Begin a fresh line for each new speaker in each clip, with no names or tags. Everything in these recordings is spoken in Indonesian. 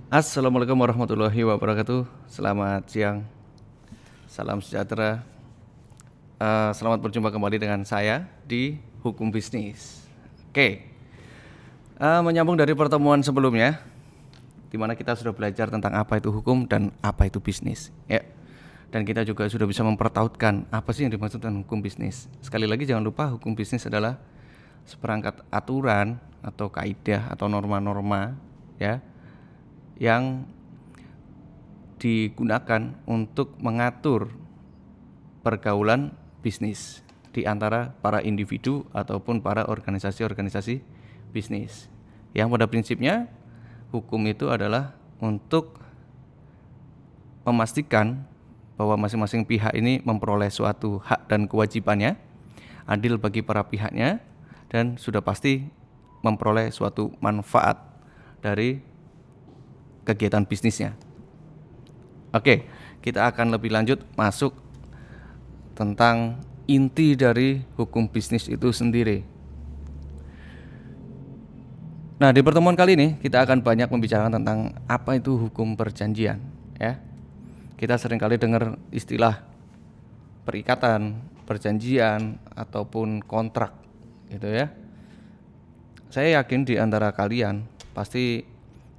Assalamualaikum warahmatullahi wabarakatuh. Selamat siang, salam sejahtera. Selamat berjumpa kembali dengan saya di Hukum Bisnis. Oke, menyambung dari pertemuan sebelumnya, di mana kita sudah belajar tentang apa itu hukum dan apa itu bisnis. Ya, dan kita juga sudah bisa mempertautkan apa sih yang dimaksud dengan hukum bisnis. Sekali lagi jangan lupa hukum bisnis adalah seperangkat aturan atau kaidah atau norma-norma ya yang digunakan untuk mengatur pergaulan bisnis di antara para individu ataupun para organisasi-organisasi bisnis. Yang pada prinsipnya hukum itu adalah untuk memastikan bahwa masing-masing pihak ini memperoleh suatu hak dan kewajibannya, adil bagi para pihaknya, dan sudah pasti memperoleh suatu manfaat dari kegiatan bisnisnya. Oke, kita akan lebih lanjut masuk tentang inti dari hukum bisnis itu sendiri. Nah, di pertemuan kali ini kita akan banyak membicarakan tentang apa itu hukum perjanjian, ya. Kita sering kali dengar istilah perikatan, perjanjian ataupun kontrak gitu ya. Saya yakin di antara kalian pasti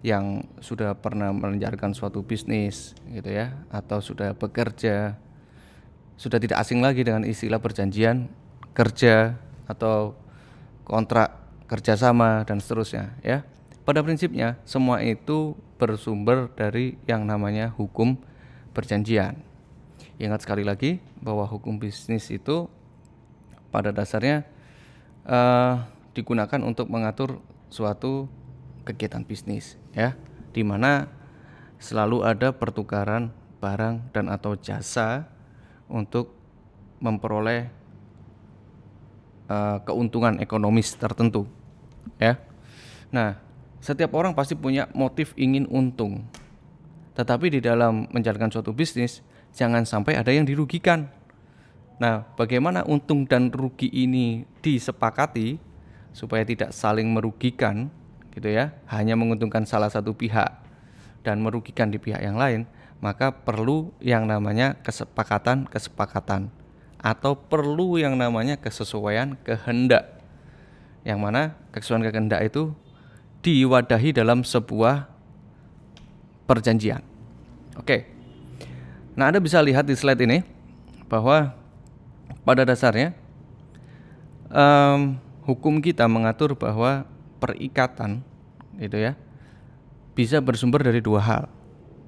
yang sudah pernah menjalankan suatu bisnis gitu ya, atau sudah bekerja, sudah tidak asing lagi dengan istilah perjanjian kerja atau kontrak kerjasama dan seterusnya ya. Pada prinsipnya semua itu bersumber dari yang namanya hukum perjanjian. Ingat sekali lagi bahwa hukum bisnis itu pada dasarnya digunakan untuk mengatur suatu kegiatan bisnis ya, di mana selalu ada pertukaran barang dan atau jasa untuk memperoleh keuntungan ekonomis tertentu ya. Nah, setiap orang pasti punya motif ingin untung. Tetapi di dalam menjalankan suatu bisnis jangan sampai ada yang dirugikan. Nah, bagaimana untung dan rugi ini disepakati supaya tidak saling merugikan gitu ya, hanya menguntungkan salah satu pihak dan merugikan di pihak yang lain, maka perlu yang namanya kesepakatan atau perlu yang namanya kesesuaian kehendak. Yang mana kesesuaian kehendak itu diwadahi dalam sebuah perjanjian. Oke. Nah, Anda bisa lihat di slide ini bahwa pada dasarnya hukum kita mengatur bahwa perikatan gitu ya bisa bersumber dari dua hal.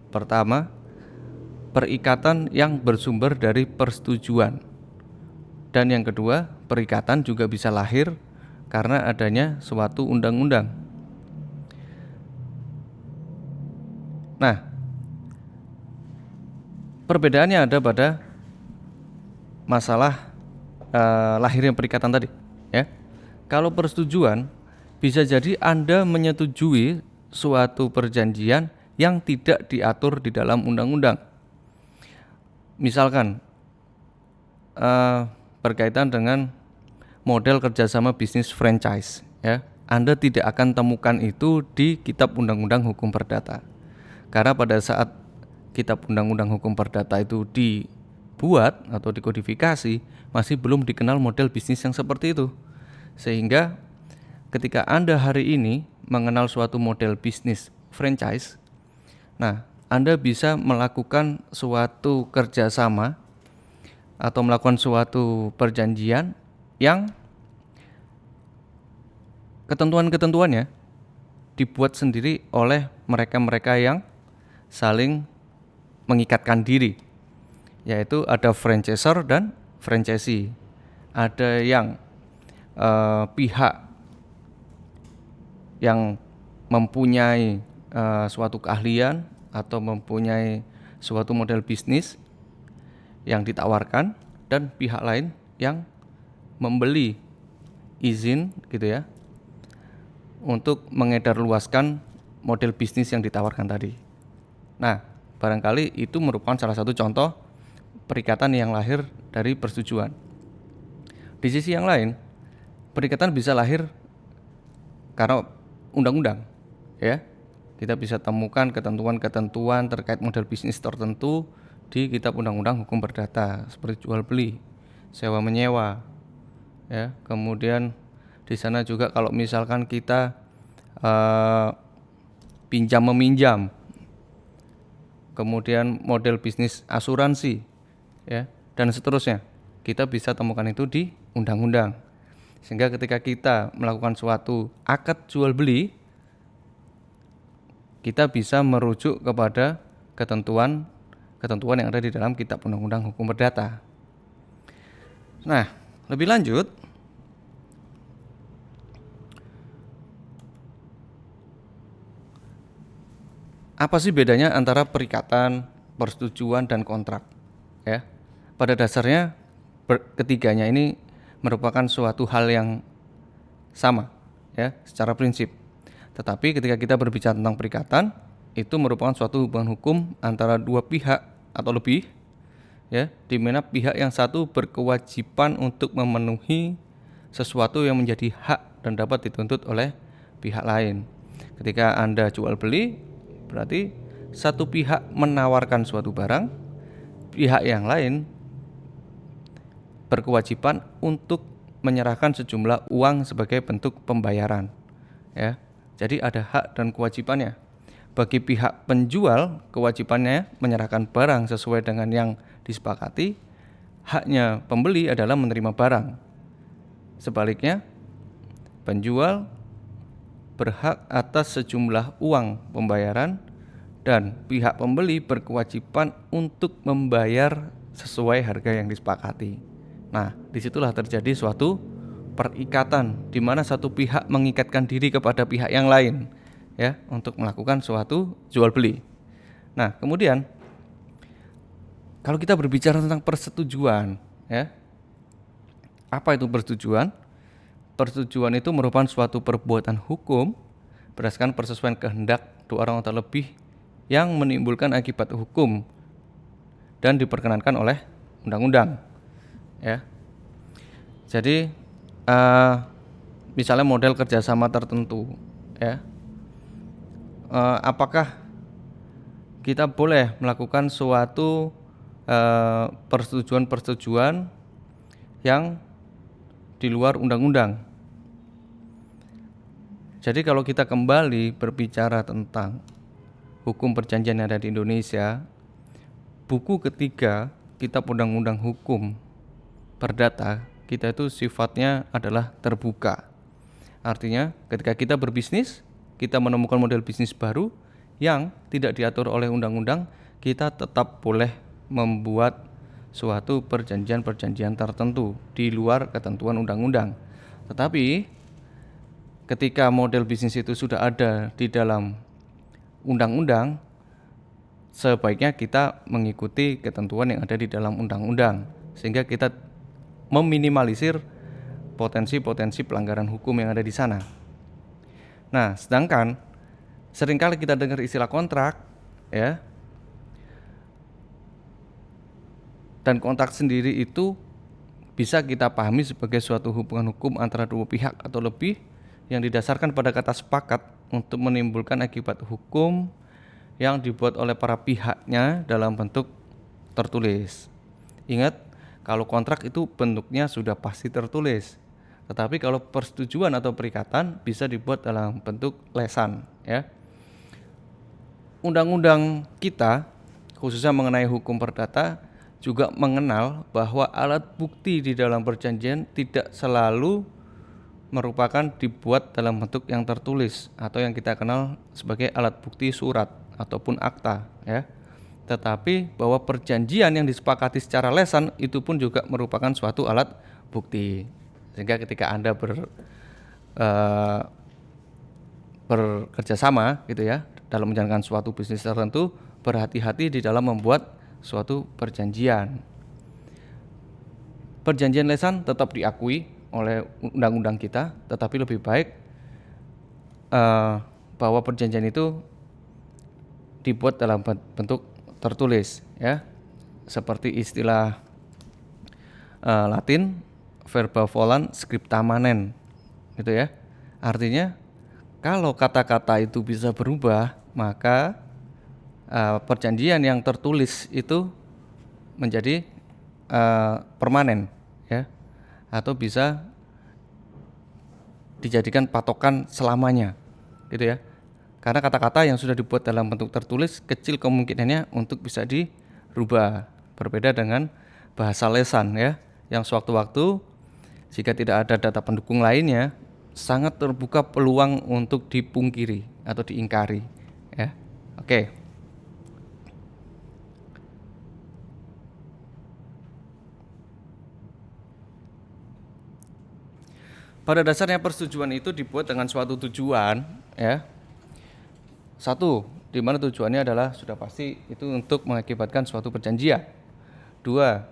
Pertama, perikatan yang bersumber dari persetujuan. Dan yang kedua, perikatan juga bisa lahir karena adanya suatu undang-undang. Nah, perbedaannya ada pada masalah lahirnya perikatan tadi ya. Kalau persetujuan bisa jadi Anda menyetujui suatu perjanjian yang tidak diatur di dalam undang-undang. Misalkan berkaitan dengan model kerjasama bisnis franchise ya, Anda tidak akan temukan itu di Kitab Undang-Undang Hukum Perdata. Karena pada saat Kitab Undang-Undang Hukum Perdata itu dibuat atau dikodifikasi, masih belum dikenal model bisnis yang seperti itu. Sehingga ketika Anda hari ini mengenal suatu model bisnis franchise, nah, Anda bisa melakukan suatu kerjasama atau melakukan suatu perjanjian yang ketentuan-ketentuannya dibuat sendiri oleh mereka-mereka yang saling mengikatkan diri, yaitu ada franchisor dan franchisee. Ada yang pihak yang mempunyai suatu keahlian atau mempunyai suatu model bisnis yang ditawarkan, dan pihak lain yang membeli izin gitu ya untuk mengedarluaskan model bisnis yang ditawarkan tadi. Nah, barangkali itu merupakan salah satu contoh perikatan yang lahir dari persetujuan. Di sisi yang lain, perikatan bisa lahir karena undang-undang ya. Kita bisa temukan ketentuan-ketentuan terkait model bisnis tertentu di Kitab Undang-Undang Hukum Perdata seperti jual beli, sewa menyewa, ya. Kemudian di sana juga kalau misalkan kita pinjam meminjam, kemudian model bisnis asuransi, ya, dan seterusnya, kita bisa temukan itu di undang-undang. Sehingga ketika kita melakukan suatu akad jual beli, kita bisa merujuk kepada ketentuan yang ada di dalam Kitab Undang-Undang Hukum Perdata. Nah, lebih lanjut, apa sih bedanya antara perikatan, persetujuan, dan kontrak? Ya, pada dasarnya ketiganya ini merupakan suatu hal yang sama, ya, secara prinsip. Tetapi ketika kita berbicara tentang perikatan, itu merupakan suatu hubungan hukum antara dua pihak atau lebih, ya, di mana pihak yang satu berkewajiban untuk memenuhi sesuatu yang menjadi hak dan dapat dituntut oleh pihak lain. Ketika Anda jual beli, berarti satu pihak menawarkan suatu barang, pihak yang lain berkewajiban untuk menyerahkan sejumlah uang sebagai bentuk pembayaran, ya. Jadi ada hak dan kewajibannya. Bagi pihak penjual, kewajibannya menyerahkan barang sesuai dengan yang disepakati. Haknya pembeli adalah menerima barang. Sebaliknya, penjual berhak atas sejumlah uang pembayaran dan pihak pembeli berkewajiban untuk membayar sesuai harga yang disepakati. Nah, disitulah terjadi suatu perikatan di mana satu pihak mengikatkan diri kepada pihak yang lain, ya, untuk melakukan suatu jual beli. Nah, kemudian kalau kita berbicara tentang persetujuan, ya, apa itu persetujuan? Persetujuan itu merupakan suatu perbuatan hukum berdasarkan persesuaian kehendak dua orang atau lebih yang menimbulkan akibat hukum dan diperkenankan oleh undang-undang, ya. Jadi misalnya model kerjasama tertentu, ya, apakah kita boleh melakukan suatu persetujuan yang di luar undang-undang? Jadi kalau kita kembali berbicara tentang hukum perjanjian yang ada di Indonesia, buku ketiga Kitab Undang-Undang Hukum Perdata kita itu sifatnya adalah terbuka. Artinya ketika kita berbisnis, kita menemukan model bisnis baru yang tidak diatur oleh undang-undang, kita tetap boleh membuat suatu perjanjian-perjanjian tertentu di luar ketentuan undang-undang. Tetapi ketika model bisnis itu sudah ada di dalam undang-undang, sebaiknya kita mengikuti ketentuan yang ada di dalam undang-undang sehingga kita meminimalisir potensi-potensi pelanggaran hukum yang ada di sana. Nah, sedangkan seringkali kita dengar istilah kontrak, ya. Dan kontrak sendiri itu bisa kita pahami sebagai suatu hubungan hukum antara dua pihak atau lebih yang didasarkan pada kata sepakat untuk menimbulkan akibat hukum yang dibuat oleh para pihaknya dalam bentuk tertulis. Ingat, kalau kontrak itu bentuknya sudah pasti tertulis. Tetapi kalau persetujuan atau perikatan bisa dibuat dalam bentuk lesan, ya. Undang-undang kita khususnya mengenai hukum perdata juga mengenal bahwa alat bukti di dalam perjanjian tidak selalu merupakan dibuat dalam bentuk yang tertulis atau yang kita kenal sebagai alat bukti surat ataupun akta, ya. Tetapi bahwa perjanjian yang disepakati secara lesan itu pun juga merupakan suatu alat bukti. Sehingga ketika Anda bekerja sama gitu, ya, dalam menjalankan suatu bisnis tertentu, berhati-hati di dalam membuat suatu perjanjian. Perjanjian lesan tetap diakui oleh undang-undang kita, tetapi lebih baik bahwa perjanjian itu dibuat dalam bentuk tertulis, ya, seperti istilah Latin verba volant scripta manent, gitu, ya. Artinya kalau kata-kata itu bisa berubah, maka perjanjian yang tertulis itu menjadi permanen, ya, atau bisa dijadikan patokan selamanya, gitu ya. Karena kata-kata yang sudah dibuat dalam bentuk tertulis kecil kemungkinannya untuk bisa dirubah. Berbeda dengan bahasa lesan, ya, yang sewaktu-waktu jika tidak ada data pendukung lainnya sangat terbuka peluang untuk dipungkiri atau diingkari, ya. Oke. Pada dasarnya persetujuan itu dibuat dengan suatu tujuan, ya. Satu, di mana tujuannya adalah sudah pasti itu untuk mengakibatkan suatu perjanjian. Dua,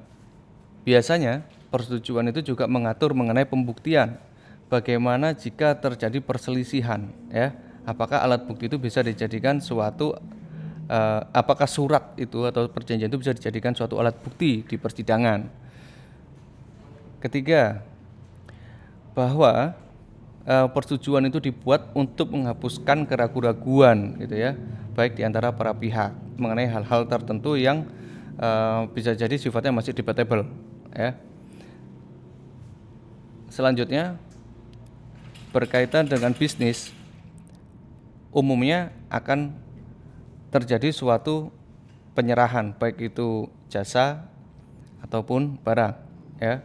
biasanya persetujuan itu juga mengatur mengenai pembuktian. Bagaimana jika terjadi perselisihan, ya? Apakah alat bukti itu bisa dijadikan suatu apakah surat itu atau perjanjian itu bisa dijadikan suatu alat bukti di persidangan. Ketiga, bahwa persetujuan itu dibuat untuk menghapuskan keraguan-raguan, gitu ya, baik di antara para pihak mengenai hal-hal tertentu yang bisa jadi sifatnya masih debatable, ya. Selanjutnya, berkaitan dengan bisnis, umumnya akan terjadi suatu penyerahan, baik itu jasa ataupun barang, ya.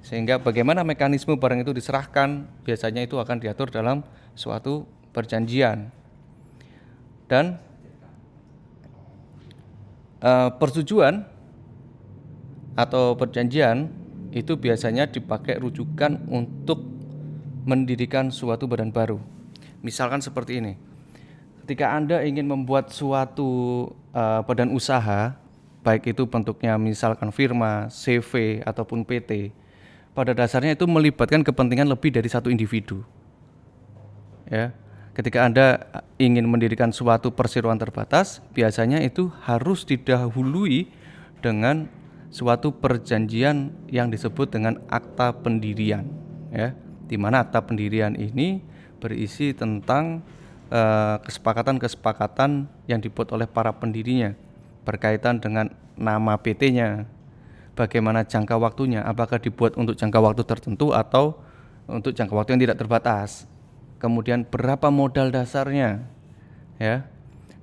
Sehingga bagaimana mekanisme barang itu diserahkan biasanya itu akan diatur dalam suatu perjanjian. Dan persetujuan atau perjanjian itu biasanya dipakai rujukan untuk mendirikan suatu badan baru. Misalkan seperti ini. Ketika Anda ingin membuat suatu badan usaha, baik itu bentuknya misalkan firma, CV ataupun PT, pada dasarnya itu melibatkan kepentingan lebih dari satu individu, ya. Ketika Anda ingin mendirikan suatu perseroan terbatas, biasanya itu harus didahului dengan suatu perjanjian yang disebut dengan akta pendirian, ya, di mana akta pendirian ini berisi tentang kesepakatan-kesepakatan yang dibuat oleh para pendirinya berkaitan dengan nama PT-nya, bagaimana jangka waktunya, apakah dibuat untuk jangka waktu tertentu atau untuk jangka waktu yang tidak terbatas. Kemudian berapa modal dasarnya, ya,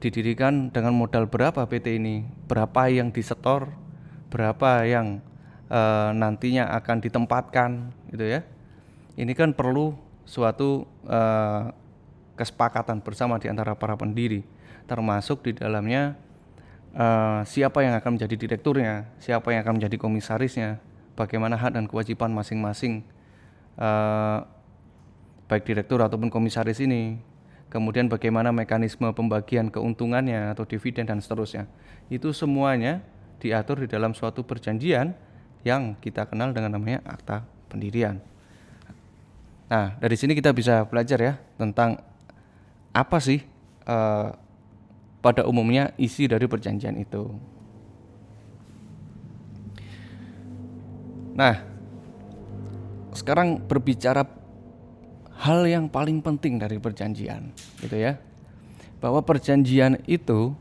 didirikan dengan modal berapa PT ini, berapa yang disetor, berapa yang nantinya akan ditempatkan, gitu ya. Ini kan perlu suatu kesepakatan bersama di antara para pendiri, termasuk di dalamnya siapa yang akan menjadi direkturnya, siapa yang akan menjadi komisarisnya, bagaimana hak dan kewajiban masing-masing baik direktur ataupun komisaris ini, kemudian bagaimana mekanisme pembagian keuntungannya atau dividen dan seterusnya. Itu semuanya diatur di dalam suatu perjanjian yang kita kenal dengan namanya akta pendirian. Nah, dari sini kita bisa belajar, ya, tentang apa sih pada umumnya isi dari perjanjian itu. Nah, sekarang berbicara hal yang paling penting dari perjanjian, gitu ya, bahwa perjanjian itu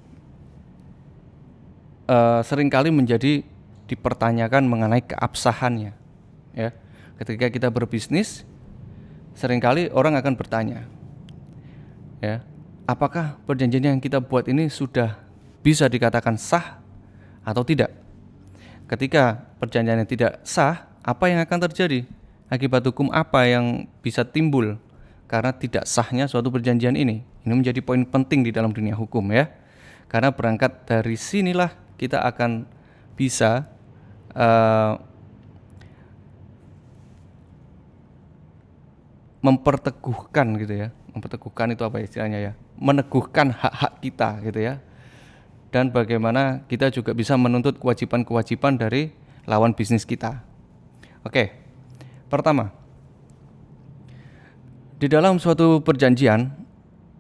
seringkali menjadi dipertanyakan mengenai keabsahannya, ya. Ketika kita berbisnis, seringkali orang akan bertanya, ya, apakah perjanjian yang kita buat ini sudah bisa dikatakan sah atau tidak? Ketika perjanjian yang tidak sah, apa yang akan terjadi? Akibat hukum apa yang bisa timbul karena tidak sahnya suatu perjanjian ini? Ini menjadi poin penting di dalam dunia hukum, ya. Karena berangkat dari sinilah kita akan bisa memperteguhkan, gitu ya. Memperteguhkan itu apa istilahnya, ya? Meneguhkan hak-hak kita, gitu ya. Dan bagaimana kita juga bisa menuntut kewajiban-kewajiban dari lawan bisnis kita. Oke, pertama, di dalam suatu perjanjian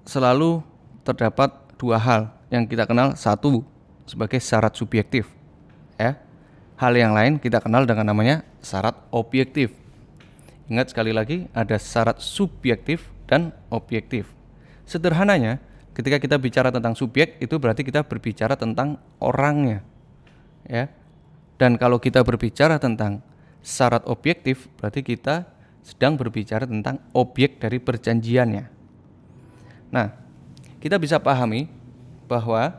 selalu terdapat dua hal yang kita kenal, satu sebagai syarat subjektif, ya. Hal yang lain kita kenal dengan namanya syarat objektif. Ingat sekali lagi, ada syarat subjektif dan objektif. Sederhananya, Ketika kita bicara tentang subjek, itu berarti kita berbicara tentang orangnya, ya. Dan kalau kita berbicara tentang syarat objektif, berarti kita sedang berbicara tentang objek dari perjanjiannya. Nah, kita bisa pahami bahwa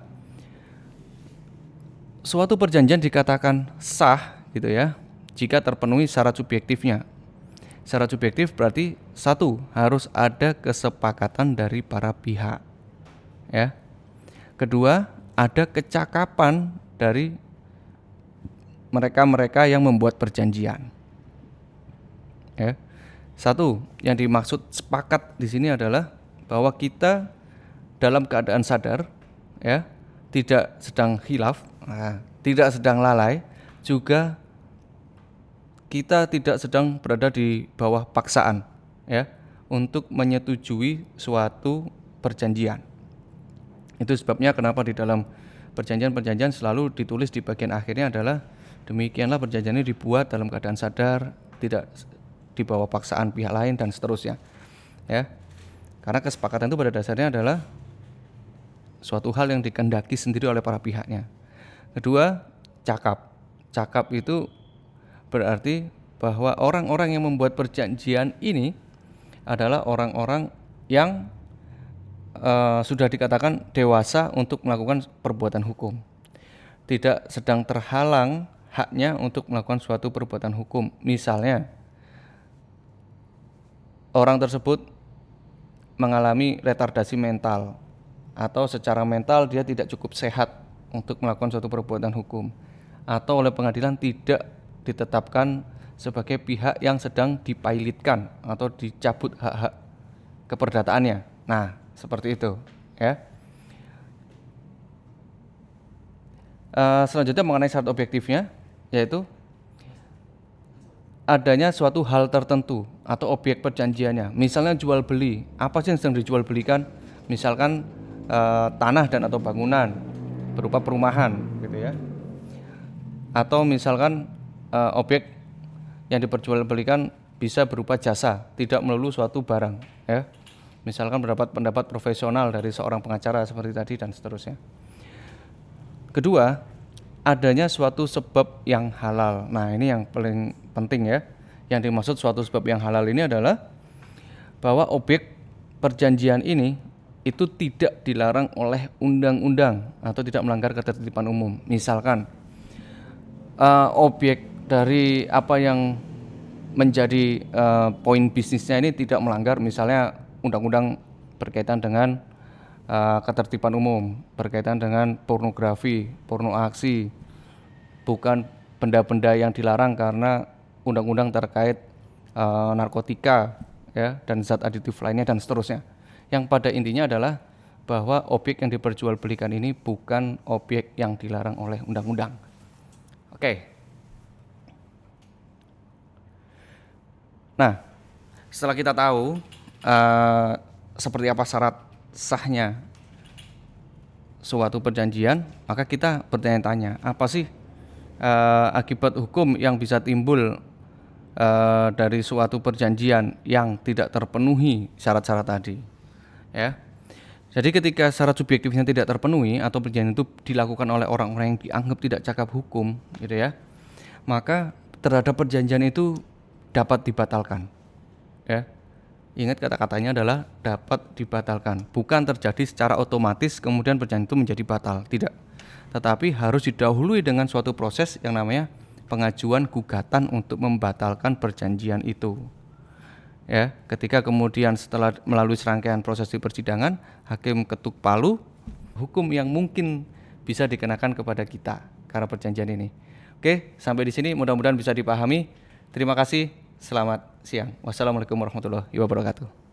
suatu perjanjian dikatakan sah gitu ya, jika terpenuhi syarat subjektifnya. Syarat subjektif berarti satu, harus ada kesepakatan dari para pihak. Ya. Kedua, ada kecakapan dari mereka-mereka yang membuat perjanjian. Ya. Satu, yang dimaksud sepakat di sini adalah bahwa kita dalam keadaan sadar, ya, tidak sedang khilaf, tidak sedang lalai, juga kita tidak sedang berada di bawah paksaan, ya, untuk menyetujui suatu perjanjian. Itu sebabnya kenapa di dalam perjanjian-perjanjian selalu ditulis di bagian akhirnya adalah demikianlah perjanjian ini dibuat dalam keadaan sadar, tidak di bawah paksaan pihak lain dan seterusnya. Ya. Karena kesepakatan itu pada dasarnya adalah suatu hal yang dikehendaki sendiri oleh para pihaknya. Kedua, cakap. Cakap itu berarti bahwa orang-orang yang membuat perjanjian ini adalah orang-orang yang sudah dikatakan dewasa untuk melakukan perbuatan hukum, tidak sedang terhalang haknya untuk melakukan suatu perbuatan hukum. Misalnya orang tersebut mengalami retardasi mental atau secara mental dia tidak cukup sehat untuk melakukan suatu perbuatan hukum, atau oleh pengadilan tidak ditetapkan sebagai pihak yang sedang dipailitkan atau dicabut hak-hak keperdataannya. Nah, seperti itu, ya. Selanjutnya mengenai syarat objektifnya, yaitu adanya suatu hal tertentu atau objek perjanjiannya. Misalnya jual beli, apa sih yang sedang dijual belikan? Misalkan tanah dan atau bangunan berupa perumahan, gitu ya. Atau misalkan objek yang diperjualbelikan bisa berupa jasa, tidak melulu suatu barang, ya. Misalkan pendapat profesional dari seorang pengacara seperti tadi dan seterusnya. Kedua, adanya suatu sebab yang halal. Nah, ini yang paling penting ya. Yang dimaksud suatu sebab yang halal ini adalah bahwa objek perjanjian ini itu tidak dilarang oleh undang-undang atau tidak melanggar ketertiban umum. Misalkan objek dari apa yang menjadi poin bisnisnya ini tidak melanggar misalnya undang-undang berkaitan dengan ketertiban umum, berkaitan dengan pornografi, porno aksi, bukan benda-benda yang dilarang karena undang-undang terkait narkotika, ya, dan zat aditif lainnya dan seterusnya. Yang pada intinya adalah bahwa objek yang diperjualbelikan ini bukan objek yang dilarang oleh undang-undang. Oke. Nah, setelah kita tahu seperti apa syarat sahnya suatu perjanjian, maka kita bertanya-tanya, apa sih akibat hukum yang bisa timbul dari suatu perjanjian yang tidak terpenuhi syarat-syarat tadi, ya. Jadi ketika syarat subjektifnya tidak terpenuhi atau perjanjian itu dilakukan oleh orang-orang yang dianggap tidak cakap hukum, gitu ya, maka terhadap perjanjian itu dapat dibatalkan, ya. Ingat kata-katanya adalah dapat dibatalkan, bukan terjadi secara otomatis kemudian perjanjian itu menjadi batal, tidak. Tetapi harus didahului dengan suatu proses yang namanya pengajuan gugatan untuk membatalkan perjanjian itu. Ya, ketika kemudian setelah melalui serangkaian proses di persidangan, hakim ketuk palu, hukum yang mungkin bisa dikenakan kepada kita karena perjanjian ini. Oke, sampai di sini mudah-mudahan bisa dipahami. Terima kasih. Selamat siang. Wassalamualaikum warahmatullahi wabarakatuh.